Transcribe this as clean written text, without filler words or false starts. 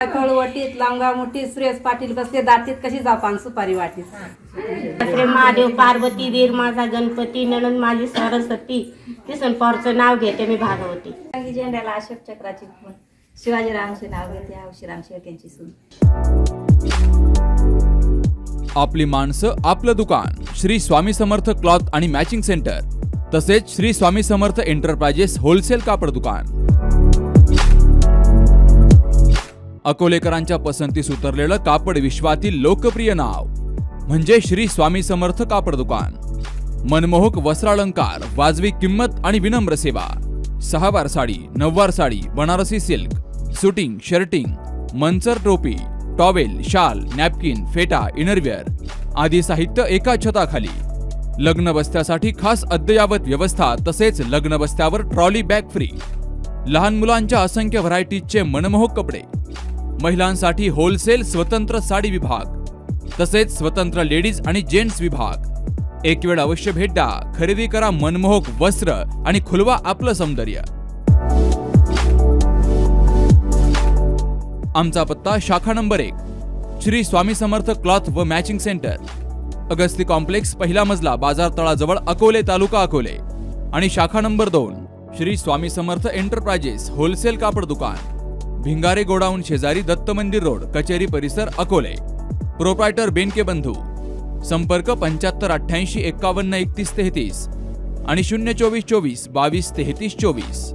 कळवटीत लांबगाव मुठीत सुरेश पाटील बसले दाटीत कशी जाऊ पान सुपारी वाटीत. महादेव पार्वती वीर माझा गणपती नणंद माझी सरस्वती किसन पॉरचं नाव घेते मी भागवती. झेंड्याला अशोक चक्राची खून शिवाजीरावांचे नाव घेते औशीराम शेळकेंची सून. आपली माणसं आपलं दुकान श्री स्वामी समर्थ क्लॉथ आणि मॅचिंग सेंटर तसेच श्री स्वामी समर्थ एंटरप्राइजेस होलसेल कापड दुकान. अकोलेकरांच्या पसंतीस उतरलेलं कापड विश्वातील लोकप्रिय नाव म्हणजे श्री स्वामी समर्थ कापड दुकान. मनमोहक वस्त्रालंकार, वाजवी किंमत आणि विनम्र सेवा. 6 वार साडी, 9 वार sari, Banarasi silk, suiting, shirting, Manchar टोपी, टॉवेल, शाल, नॅपकिन, फेटा, इनरवेअर आदी साहित्य एका छताखाली. लग्न बस्त्यासाठी खास अद्ययावत व्यवस्था तसेच लग्न बस्त्यावर ट्रॉली बॅग फ्री. लहान मुलांच्या असंख्य व्हरायटीजचे मनमोहक कपडे. महिलांसाठी होलसेल स्वतंत्र साडी विभाग तसेच स्वतंत्र लेडीज आणि जेंट्स विभाग. एक वेळ अवश्य भेट द्या. खरेदी करा मनमोहक वस्त्र आणि खुलवा आपलं सौंदर्य. आमचा पत्ता शाखा नंबर 1 श्री स्वामी समर्थ क्लॉथ व मॅचिंग सेंटर, अगस्ती कॉम्प्लेक्स, पहिला मजला, बाजार तळाजवळ, अकोले, तालुका अकोले. आणि शाखा number 2 Shri Swami Samarth enterprises wholesale कापड दुकान, भिंगारे गोडाऊन शेजारी, दत्त मंदिर रोड, कचेरी परिसर, अकोले. प्रोप्रायटर बेनके बंधू. संपर्क 75 88 51 31 33 आणि 024 24 22 33 24.